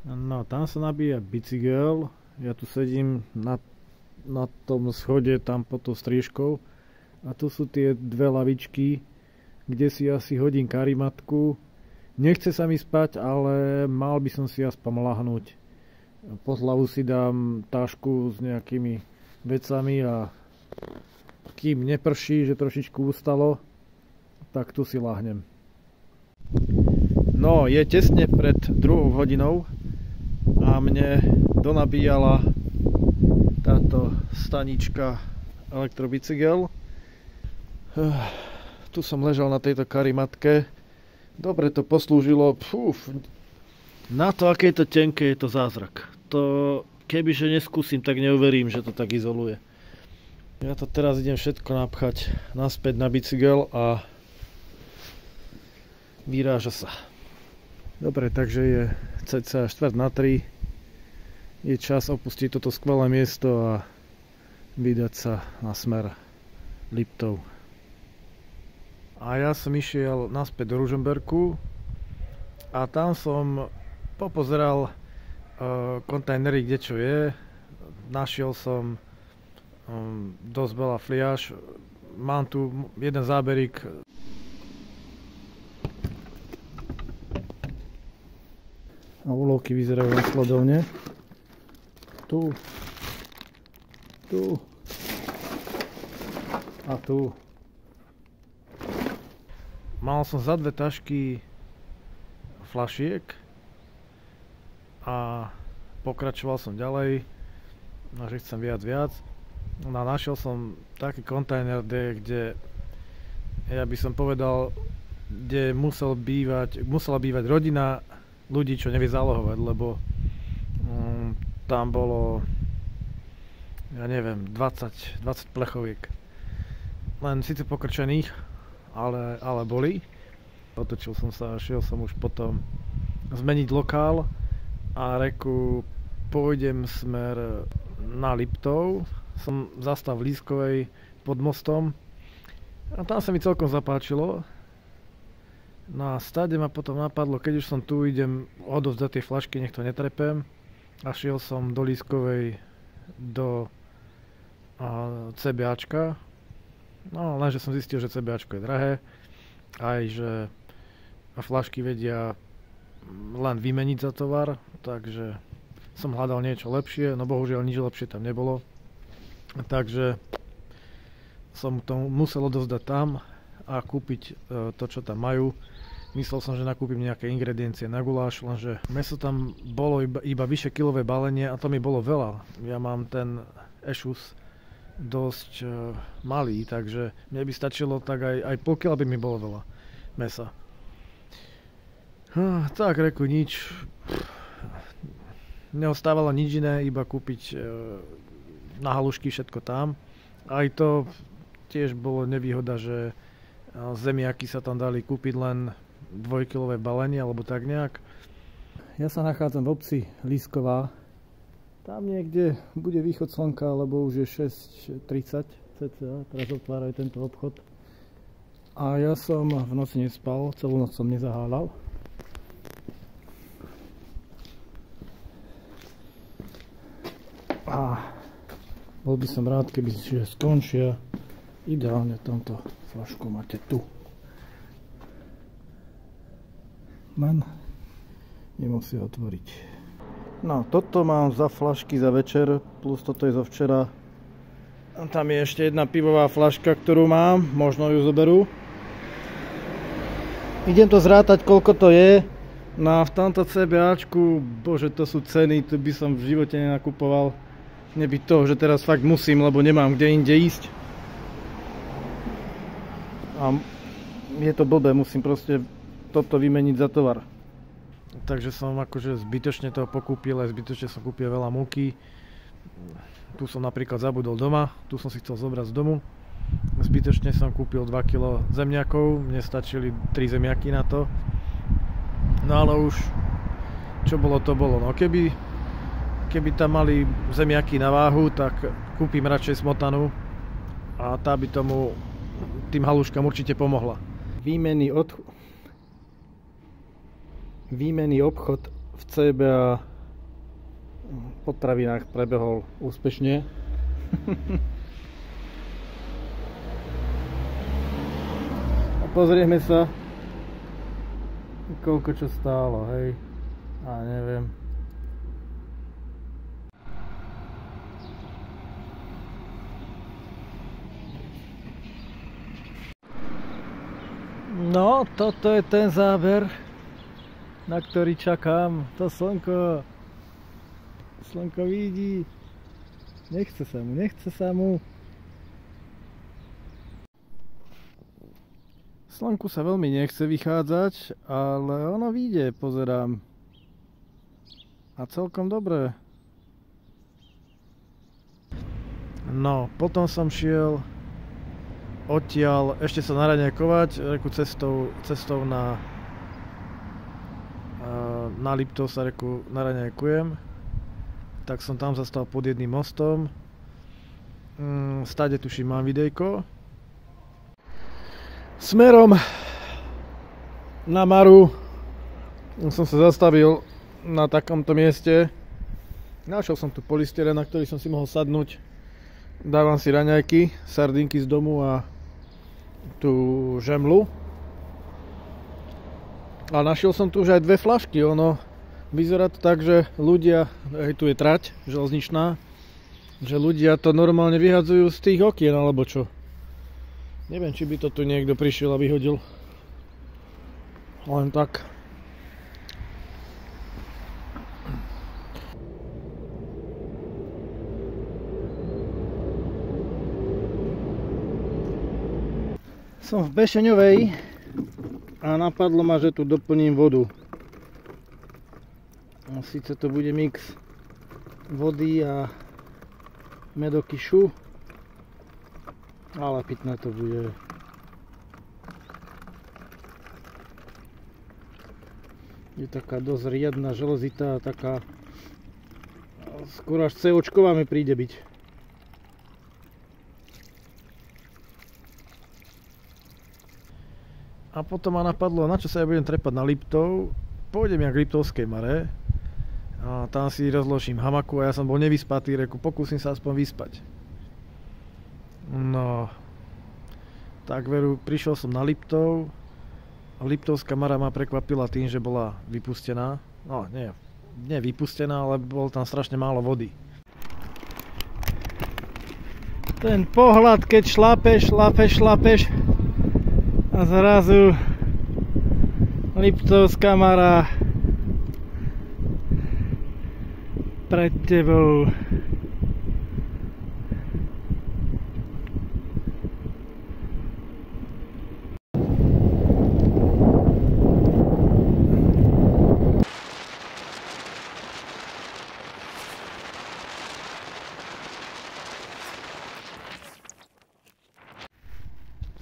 No, tam sa nabíja bicykel. Ja tu sedím na tom schode, tam pod tou striežkou. A tu sú tie dve lavičky, kde si asi hodím karimatku. Nechce sa mi spať, ale mal by som si aspoň lahnúť. Pod hlavu si dám tašku s nejakými vecami a kým neprší, že trošičku ustalo, tak tu si lahnem. No, je tesne pred 2 hodinou a mne donabíjala táto stanička elektrobicykel. Tu som ležal na tejto karimatke. Dobre to poslúžilo. Na to, aké je to tenké, je to zázrak. To, kebyže neskúsim, tak neuverím, že to tak izoluje. Ja to teraz idem všetko napchať naspäť na bicykel a vyráža sa. Dobre, takže je cca 2:45. Je čas opustiť toto skvelé miesto a vydať sa na smer Liptov. A ja som išiel naspäť do Ružomberku a tam som popozeral kontajnery, kde čo je. Našiel som dosť veľa fliaž. Mám tu jeden záberík. A úlovky vyzerajú nasledovne. Tu a tu. Mal som za 2 tašky fľašiek a pokračoval som ďalej, že chcem viac. No, našiel som taký kontajner, kde ja by som povedal, kde musela bývať rodina ľudí, čo nevie zálohovať, lebo tam bolo, ja neviem, 20 plechoviek. Len síce pokrčených, ale boli. Otočil som sa a šiel som už potom zmeniť lokál a reku pôjdem smer na Liptov. Som zastal v Lískovej pod mostom a tam sa mi celkom zapáčilo. No a stáde ma potom napadlo, keď už som tu, idem odovzdať tie flašky, nech to netrepem. A šiel som do Lískovej do CBAčka. No lenže som zistil, že CBAčko je drahé, aj že flašky vedia len vymeniť za tovar, takže som hľadal niečo lepšie, no bohužiaľ nič lepšie tam nebolo. Takže som to musel odovzdať tam a kúpiť to, čo tam majú. Myslel som, že nakúpim nejaké ingrediencie na guláš, lenže mäso tam bolo iba vyše kilové balenie a to mi bolo veľa. Ja mám ten ešus dosť malý, takže mne by stačilo tak aj pol kila by mi bolo veľa mäsa. Tak reku nič. Neostávalo nič iné, iba kúpiť na halušky všetko tam. Aj to tiež bolo nevýhoda, že zemiaky sa tam dali kúpiť len 2-kilové balenie, alebo tak nejak. Ja sa nachádzam v obci Lísková. Tam niekde bude východ slnka, lebo už je 6:30 cca, teraz otvárajú tento obchod. A ja som v noci nespal, celú noc som nezahádal. A bol by som rád, keby že skončia. Ideálne tomto fľašku máte tu. Len nemusí otvoriť. No, toto mám za fľašky za večer, plus toto je zo včera. Tam je ešte jedna pivová fľaška, ktorú mám, možno ju zoberú. Idem to zrátať, koľko to je. No a v tomto CBAčku, bože, to sú ceny, tu by som v živote nenakupoval. Nebyť toho, že teraz fakt musím, lebo nemám kde inde ísť. A je to blbé, musím proste toto vymeniť za tovar. Takže som akože zbytočne toho pokúpil, aj zbytočne som kúpil veľa múky. Tu som napríklad zabudol doma, tu som si chcel zobrať z domu. Zbytočne som kúpil 2 kg zemiakov, mne stačili 3 zemiaky na to. No ale už, čo bolo to bolo. No keby tam mali zemiaky na váhu, tak kúpim radšej smotanu a tá by tomu tým haluškám určite pomohla. Výmenný obchod v CBA potravinách prebehol úspešne. A pozrieme sa, koľko čo stálo, hej. A neviem. No, toto je ten záber, na ktorý čakám. To slnko vidí. Nechce sa mu. Slnku sa veľmi nechce vychádzať, ale ono vyjde, pozerám. A celkom dobre. No, potom som šiel odtiaľ ešte sa naraňajkovať, reku cestou na Liptov sa reku naraňajkujem. Tak som tam zastal pod jedným mostom. Stade tuším mám videjko. Smerom na Maru som sa zastavil na takomto mieste. Našiel som tu polystyren, na ktorý som si mohol sadnúť. Dávam si raňajky, sardinky z domu a tú žemlu. A našiel som tu už aj 2 fľašky. Ono vyzerá to tak, že ľudia, aj tu je trať železničná, že ľudia to normálne vyhadzujú z tých okien alebo čo. Neviem, či by to tu niekto prišiel a vyhodil. Len tak. Som v Bešeňovej a napadlo ma, že tu doplním vodu. No, síce to bude mix vody a medokyšu, ale pitné to bude. Je taká dosť riadna, železitá, taká skoro až CO-čková mi príde byť. A potom ma napadlo, na čo sa ja budem trepať na Liptov. Pôjdem ja k Liptovskej Mare a tam si rozložím hamaku a ja som bol nevyspatý, reku pokúsim sa aspoň vyspať. No, tak veru, prišiel som na Liptov. Liptovská Mara ma prekvapila tým, že bola vypustená. No, nie vypustená, ale bolo tam strašne málo vody. Ten pohľad, keď šlapeš a zrazu Liptovská Mara pred tebou.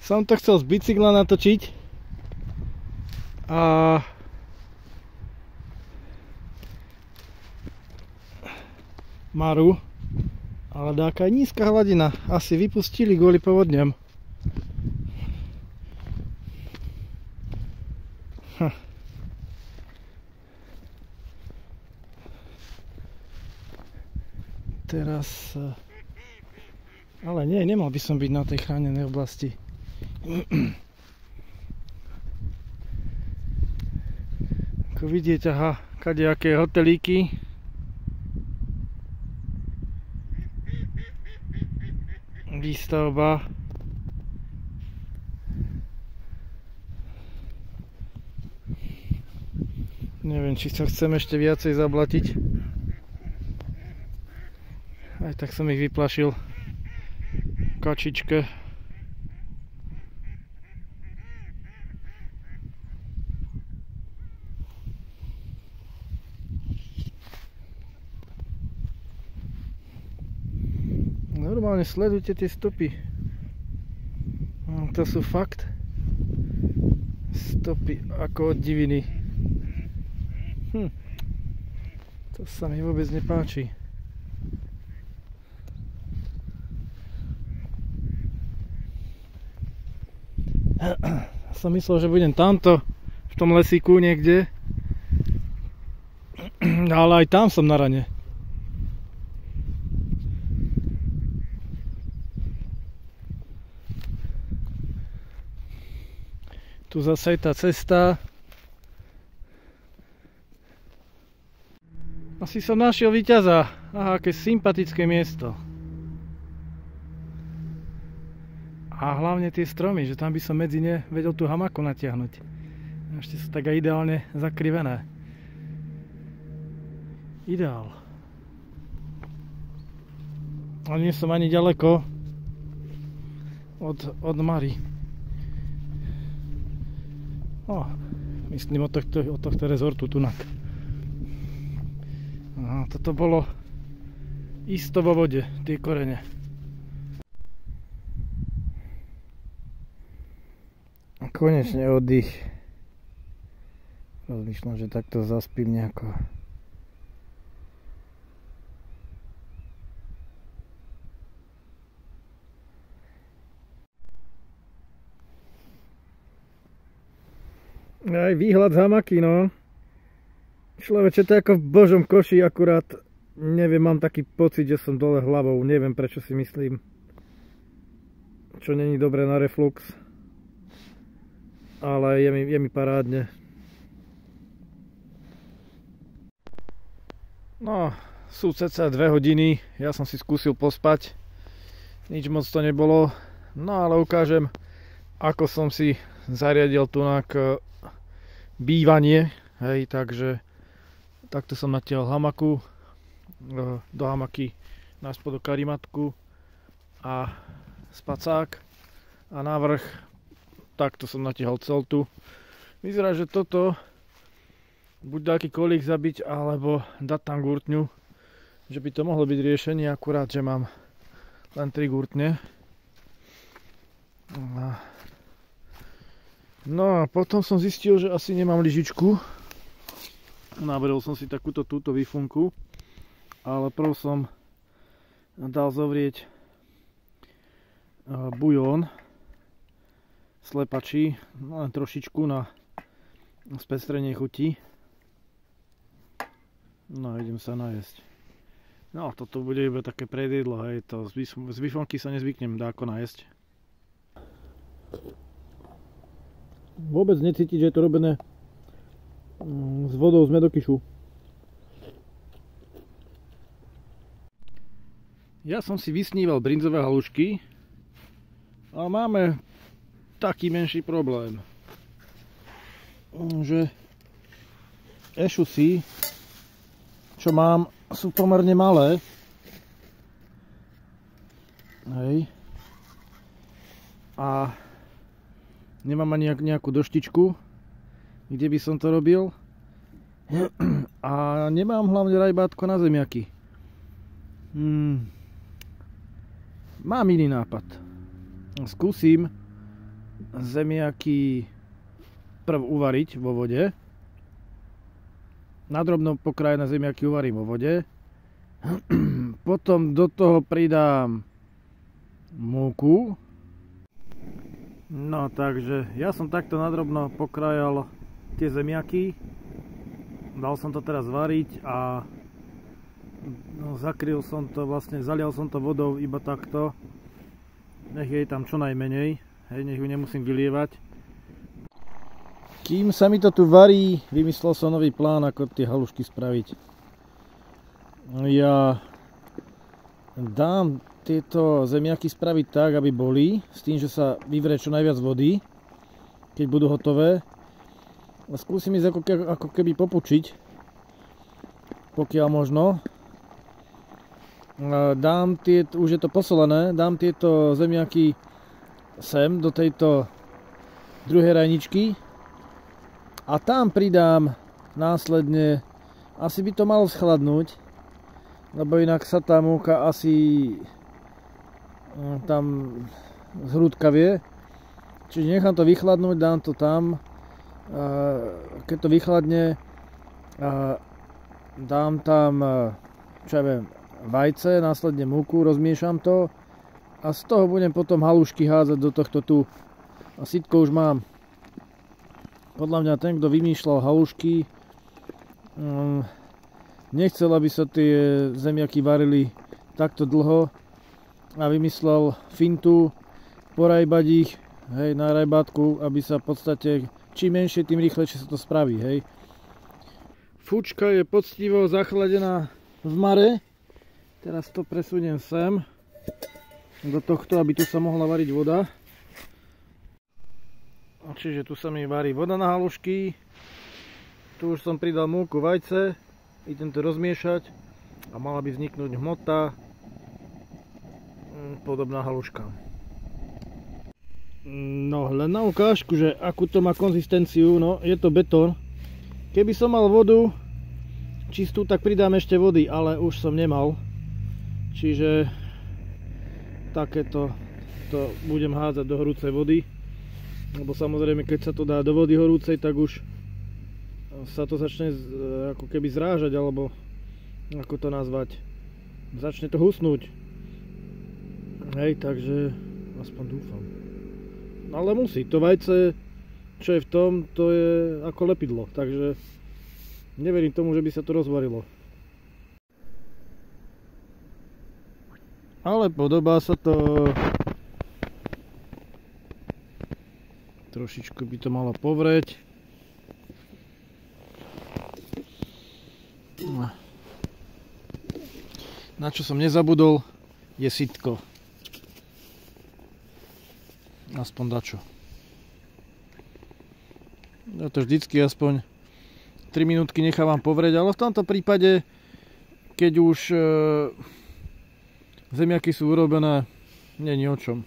Som to chcel z bicykla natočiť a Maru, ale taká nízka hladina, asi vypustili kvôli povodňam. Teraz, ale nemal by som byť na tej chránenej oblasti. Ako vidieť, aha, kadejaké hotelíky. Výstavba. Neviem, či sa chcem ešte viacej zablatiť. Aj tak som ich vyplašil. Kačičke. Normálne sledujte tie stopy. To sú fakt stopy ako od diviny. To sa mi vôbec nepáči. Som myslel, že budem tamto v tom lesíku niekde, ale aj tam som na rane. Tu zase je tá cesta. Asi som našiel víťaza. Aha, aké sympatické miesto. A hlavne tie stromy, že tam by som medzi ne vedel tú hamaku natiahnuť. Ešte sú tak aj ideálne zakrivené. Ideál. Ale nie som ani ďaleko od Mary. Myslím od tohto rezortu tunak. Aha, toto bolo isto vo vode, tie korene. A konečne oddych. Rozmýšľam, že takto zaspím nejako. Aj výhľad z hamaky, no. Človeče, to je ako v Božom koši, akurát neviem, mám taký pocit, že som dole hlavou, neviem prečo si myslím. Čo není dobré na reflux. Ale je mi parádne. No, sú cca 2 hodiny, ja som si skúsil pospať. Nič moc to nebolo, no ale ukážem, ako som si zariadil tunak bývanie. Hej, takže takto som natiahol hamaku, do hamaky na spodu karimatku a spacák a navrch takto som natiahol celtu. Vyzerá, že toto buď taký kolík zabiť, alebo dať tam gurtňu, že by to mohlo byť riešenie, akurát, že mám len 3 gurtne. No a potom som zistil, že asi nemám lyžičku. Navrel som si túto výfunku, ale prv som dal zovrieť bujón slepačí, len trošičku na spestrenie chuti. No, idem sa najesť. No, toto bude iba také predjedlo, hej, to z výfonky sa nezvyknem dáko najesť. Vôbec necítiť, že je to robené s vodou z medokyšu. Ja som si vysníval brinzové halušky a máme taký menší problém, že ešusy, čo mám, sú pomerne malé. Hej. A nemám ani nejakú doštičku, kde by som to robil. A nemám hlavne rajbátko na zemiaky. Mám iný nápad. Skúsim zemiaky prv uvariť vo vode. Nadrobno pokrájené zemiaky uvarím vo vode. Potom do toho pridám múku. No takže ja som takto nadrobno pokrájal tie zemiaky. Dal som to teraz variť a zakryl som to, vlastne zalial som to vodou iba takto. Nech je tam čo najmenej, hej, nech ju nemusím vylievať. Kým sa mi to tu varí, vymyslel som nový plán, ako tie halušky spraviť. Ja dám tieto zemiaky spraviť tak, aby boli, s tým, že sa vyvrie čo najviac vody, keď budú hotové. A skúsim ísť ako keby popučiť, pokiaľ možno. Dám už je to posolené, dám tieto zemiaky sem do tejto druhej rajničky a tam pridám následne, asi by to malo schladnúť, lebo inak sa tá múka asi tam zhrúdkavie. Čiže nechám to vychladnúť, dám to tam. Keď to vychladne, dám tam, čo ja viem, vajce, následne múku, rozmiešam to a z toho budem potom halušky hádzať do tohto tu. A sitko už mám. Podľa mňa ten, kto vymýšľal halušky, nechcel, aby sa tie zemiaky varili takto dlho a vymyslel fintu, porajbať ich hej, na rajbátku, aby sa v podstate čím menšie, tým rýchlejšie sa to spraví, hej. Fučka je poctivo zachladená v mare. Teraz to presuniem sem do tohto, aby tu sa mohla variť voda. Čiže tu sa mi varí voda na halušky. Tu už som pridal múku, vajce, idem to rozmiešať a mala by vzniknúť hmota podobná haluška. No, len na ukážku, že akú to má konzistenciu, no je to betón. Keby som mal vodu čistú, tak pridám ešte vody, ale už som nemal. Čiže takéto to budem hádzať do horúcej vody. Lebo samozrejme, keď sa to dá do vody horúcej, tak už sa to začne ako keby zrážať, alebo ako to nazvať, začne to husnúť. Hej, takže aspoň dúfam. Ale musí, to vajce, čo je v tom, to je ako lepidlo, takže neverím tomu, že by sa to rozvarilo. Ale podobá sa to. Trošičku by to malo povrieť. Na čo som nezabudol, je sitko. Aspoň dačo. Ja to vždycky aspoň 3 minútky nechávam povrieť, ale v tomto prípade, keď už zemiaky sú urobené, nie je o čom.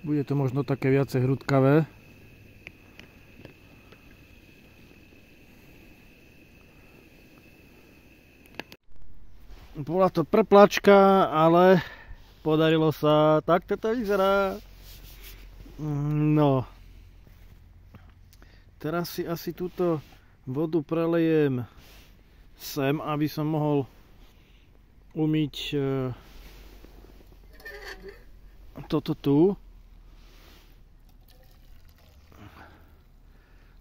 Bude to možno také viacej hrudkavé. Bola to prplačka, ale podarilo sa. Takto to vyzerá. No. Teraz si asi túto vodu prelejem sem, aby som mohol umyť toto tu.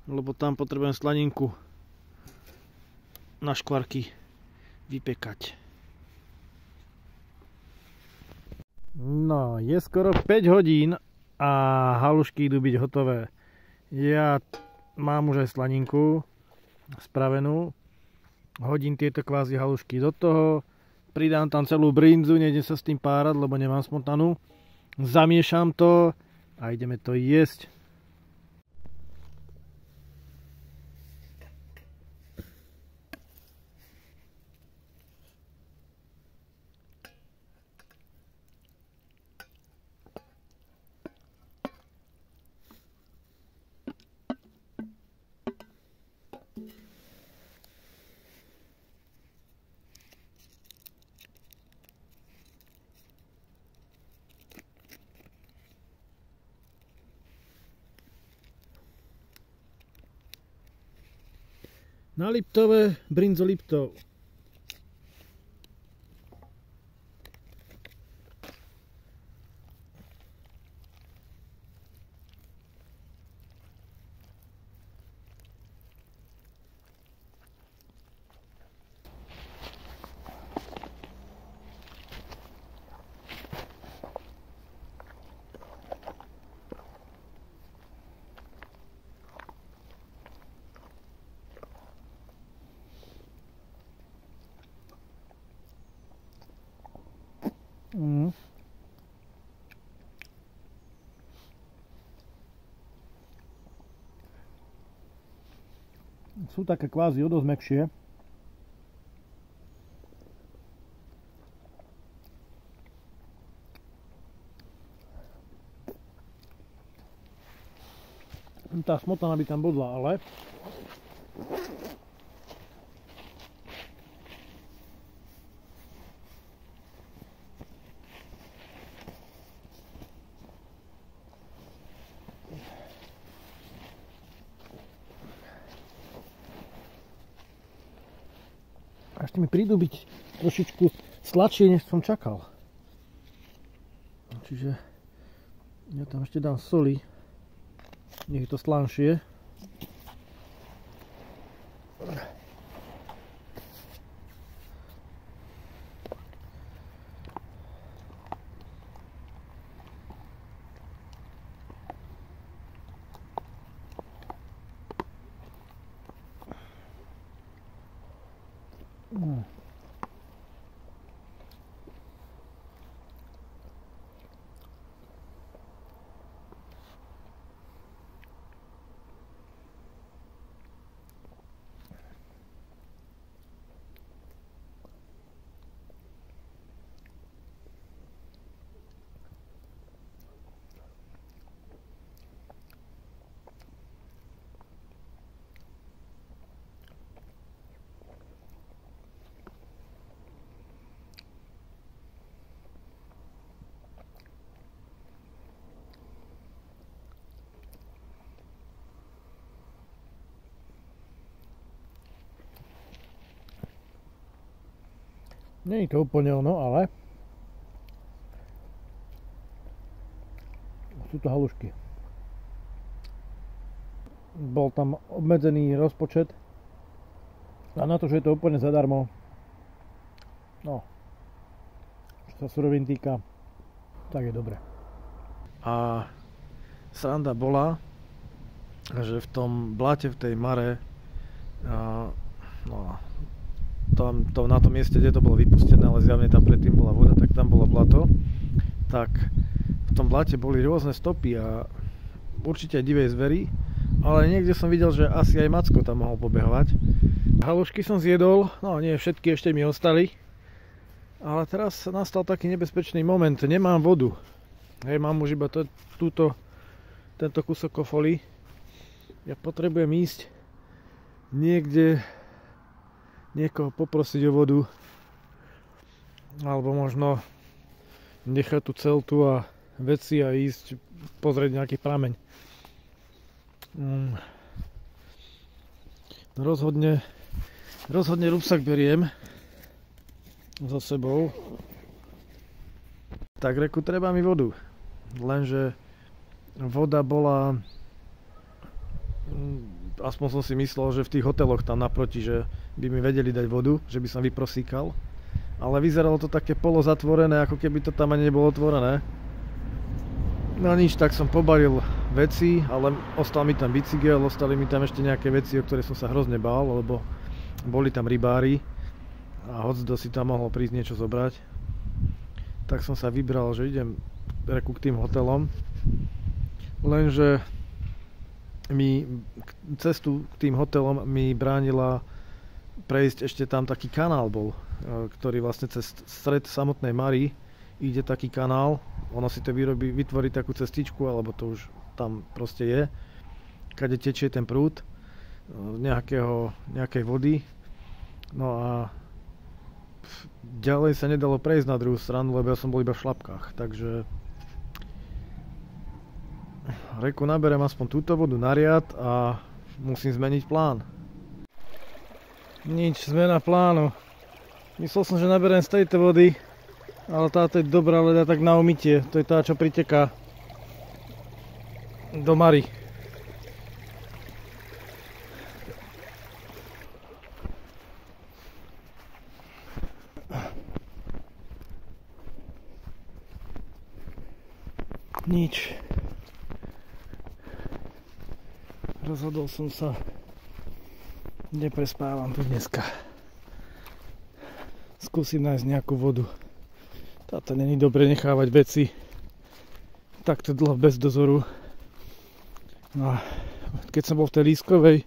Lebo tam potrebujem slaninku na škvarky vypekať. No, je skoro 5 hodín a halušky idú byť hotové. Ja mám už aj slaninku spravenú. Hodím tieto kvázi halušky do toho. Pridám tam celú brinzu, nejdem sa s tým párať, lebo nemám smotanu. Zamiešam to a ideme to jesť. Na Liptove brinzo Liptov. Sú také kvázi o dosť mäkšie. Tá smotana by tam bodla, ale ešte mi prídu byť trošičku sladšie, než som čakal. Čiže ja tam ešte dám soli, nech je to slanšie. Nie je to úplne ono, ale sú to halušky. Bol tam obmedzený rozpočet a na to, že je to úplne zadarmo, no, čo sa surovín týka, tak je dobre. A sranda bola, že v tom bláte, v tej mare, no, na tom mieste, kde to bolo vypustené, ale zjavne tam predtým bola voda, tak tam bolo blato, tak v tom bláte boli rôzne stopy a určite aj divej zveri, ale niekde som videl, že asi aj Macko tam mohol pobehovať. Halušky som zjedol, no nie všetky, ešte mi ostali, ale teraz nastal taký nebezpečný moment, nemám vodu. Hej, mám už iba tento kúsok kofoly. Ja potrebujem ísť niekde, niekoho poprosiť o vodu, alebo možno nechať tú celtu a veci a ísť pozrieť nejaký prameň. Rozhodne rúbsak beriem so sebou. Tak reku, treba mi vodu. Lenže voda bola, aspoň som si myslel, že v tých hoteloch tam naproti, že by mi vedeli dať vodu, že by som vyprosíkal. Ale vyzeralo to také polozatvorené, ako keby to tam ani nebolo otvorené. No nič, tak som pobalil veci, ale ostal mi tam bicykel, ostali mi tam ešte nejaké veci, o ktoré som sa hrozne bál, lebo boli tam rybári a hocdo si tam mohol prísť niečo zobrať. Tak som sa vybral, že idem k tým hotelom, lenže cestu k tým hotelom mi bránila prejsť, ešte tam taký kanál bol, ktorý vlastne cez stred samotnej Mary ide taký kanál, ono si to vytvorí takú cestičku, alebo to už tam proste je, kade tečie ten prúd nejakej vody. No a ďalej sa nedalo prejsť na druhú stranu, lebo ja som bol iba v šlapkách, takže reku, naberem aspoň túto vodu na riad a musím zmeniť plán. Nič, zmena plánu. Myslel som, že naberem z tejto vody, ale táto je dobrá leda tak na umytie. To je tá, čo priteká do Mary. Nič. Rozhodol som sa, neprespávam tu dneska. Skúsim nájsť nejakú vodu. Táto není dobre nechávať veci takto dlho bez dozoru. No, keď som bol v tej lískovej,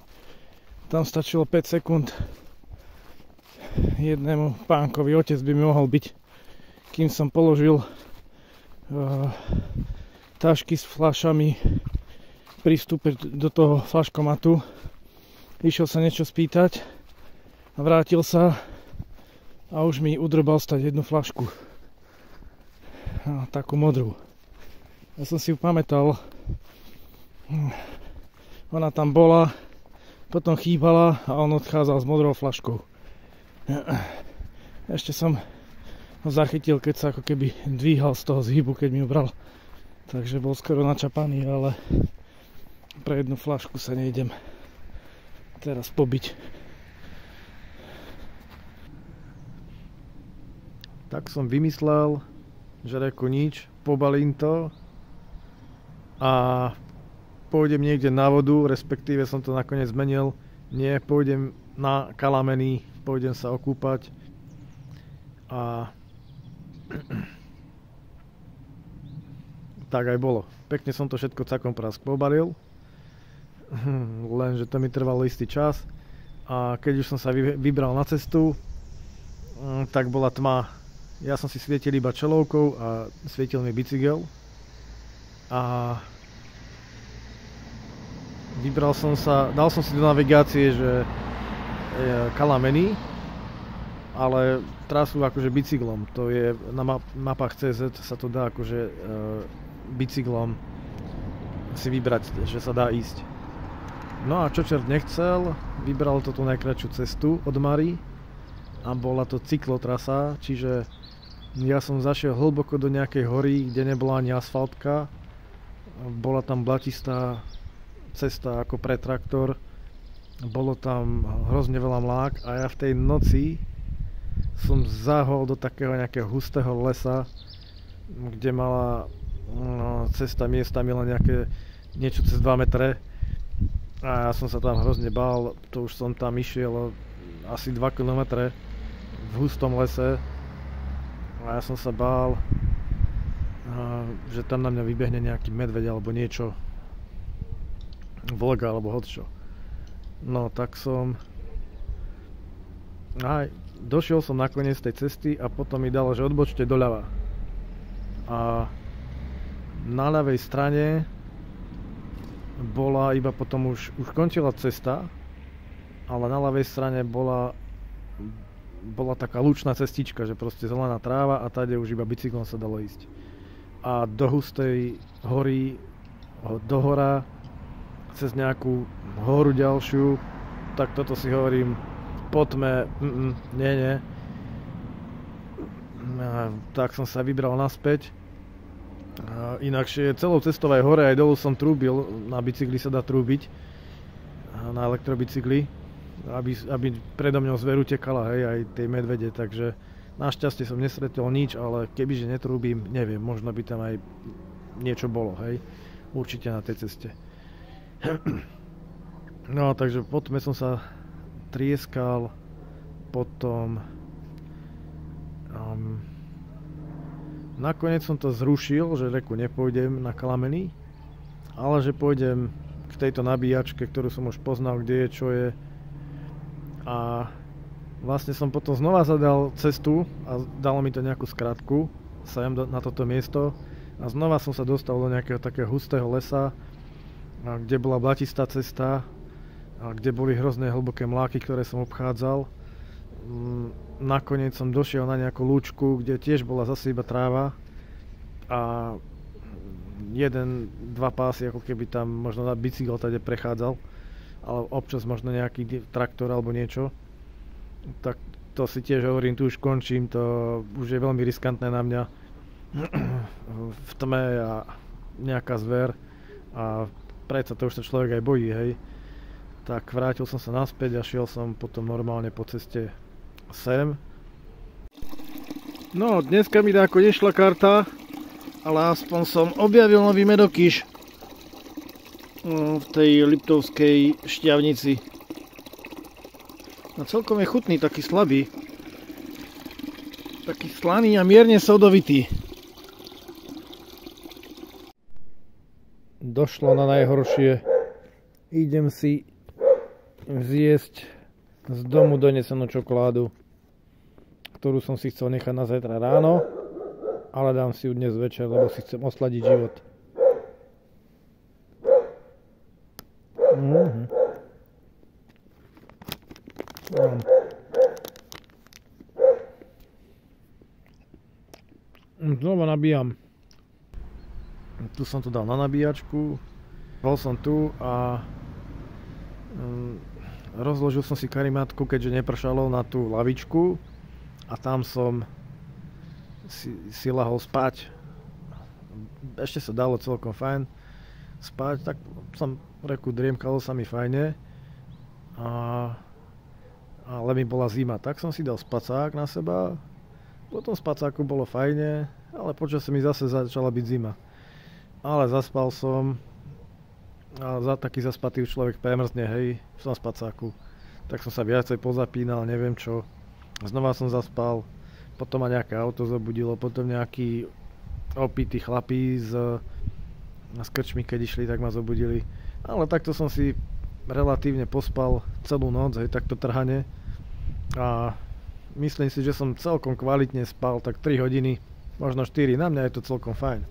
tam stačilo 5 sekúnd. Jednému pánkovi otec by mi mohol byť, kým som položil tašky s fľašami pri vstupe do toho fľaškomatu. Išiel sa niečo spýtať a vrátil sa a už mi udrbal stať jednu fľašku. Takú modrú. Ja som si ju pamätal. Ona tam bola, potom chýbala a on odchádzal s modrou fľaškou. Ešte som ho zachytil, keď sa ako keby dvíhal z toho zhybu, keď mi ju bral. Takže bol skoro načapaný, ale pre jednu fľašku sa nejdem teraz pobiť. Tak som vymyslel, že reku nič, pobalím to a pôjdem niekde na vodu, respektíve som to nakoniec zmenil. Nie, pôjdem na kalameny, pôjdem sa okúpať a tak aj bolo. Pekne som to všetko cakom prask pobalil, lenže to mi trvalo istý čas a keď už som sa vybral na cestu, tak bola tma. Ja som si svietil iba čelovkou a svietil mi bicykel a vybral som sa, dal som si do navigácie, že kalameny, ale trasu akože bicyklom, to je na mapách CZ sa to dá akože bicyklom si vybrať, že sa dá ísť. No a čo čert nechcel, vybral to tú najkratšiu cestu od Mary a bola to cyklotrasa, čiže ja som zašiel hlboko do nejakej hory, kde nebola ani asfaltka. Bola tam blatistá cesta ako pre traktor. Bolo tam hrozne veľa mlák a ja v tej noci som zahol do takého nejakého hustého lesa, kde mala cesta miestami len niečo cez 2 metre. A ja som sa tam hrozne bál, to už som tam išiel asi 2 km v hustom lese. A ja som sa bál, že tam na mňa vybehne nejaký medveď alebo niečo, vlk alebo hocčo. No tak som došiel som na koniec tej cesty a potom mi dalo, že odbočte doľava. A na ľavej strane bola iba potom už končila cesta, ale na ľavej strane bola taká lučná cestička, že proste zelená tráva a tade už iba bicyklom sa dalo ísť. A do hustej hory, do hora, cez nejakú horu ďalšiu, tak toto si hovorím, po tme, nie. Tak som sa vybral naspäť. Inakšie celou cestou aj hore, aj dolu som trúbil, na bicykli sa dá trúbiť, na elektrobicykli, aby predo mňou zver utekala, hej, aj tej medvede, takže našťastie som nesretol nič, ale kebyže netrúbim, neviem, možno by tam aj niečo bolo, hej, určite na tej ceste. No, takže potom som sa trieskal, potom nakoniec som to zrušil, že reku nepôjdem na Kalameny, ale že pôjdem k tejto nabíjačke, ktorú som už poznal, kde je, čo je. A vlastne som potom znova zadal cestu a dalo mi to nejakú skratku sem na toto miesto a znova som sa dostal do nejakého takého hustého lesa, kde bola blatistá cesta a kde boli hrozné hlboké mláky, ktoré som obchádzal. Nakoniec som došiel na nejakú lúčku, kde tiež bola zase iba tráva a 1-2 pásy, ako keby tam možno na bicykel tady prechádzal, ale občas možno nejaký traktor alebo niečo. Tak to si tiež hovorím, tu už končím, to už je veľmi riskantné na mňa v tme a nejaká zver a predsa to už sa človek aj bojí, hej. Tak vrátil som sa naspäť a šiel som potom normálne po ceste sem. No, dneska mi dáko nešla karta, ale aspoň som objavil nový medokyš v tej Liptovskej šťavnici. No, celkom je chutný, taký slabý. Taký slaný a mierne sodovitý. Došlo na najhoršie. Idem si zjesť z domu donesenú čokoládu, ktorú som si chcel nechať na zajtra ráno, ale dám si ju dnes večer, lebo si chcem osladiť život. Znova nabíjam. Tu som to dal na nabíjačku. Bol som tu a rozložil som si karimátku, keďže nepršalo, na tú lavičku a tam som si lahol spať. Ešte sa dalo celkom fajn spať, tak som reku, driemkalo sa mi fajne, ale mi bola zima, tak som si dal spacák na seba. Potom spacáku bolo fajne, ale počasie mi zase začala byť zima. Ale zaspal som a taký zaspatý človek premrzne, hej, v tom spacáku. Tak som sa viacej pozapínal, neviem čo. Znova som zaspal, potom ma nejaké auto zobudilo, potom nejakí opití chlapí z krčmy, keď išli, tak ma zobudili. Ale takto som si relatívne pospal celú noc, hej, takto trhane. A myslím si, že som celkom kvalitne spal, tak 3 hodiny, možno 4, na mňa je to celkom fajn.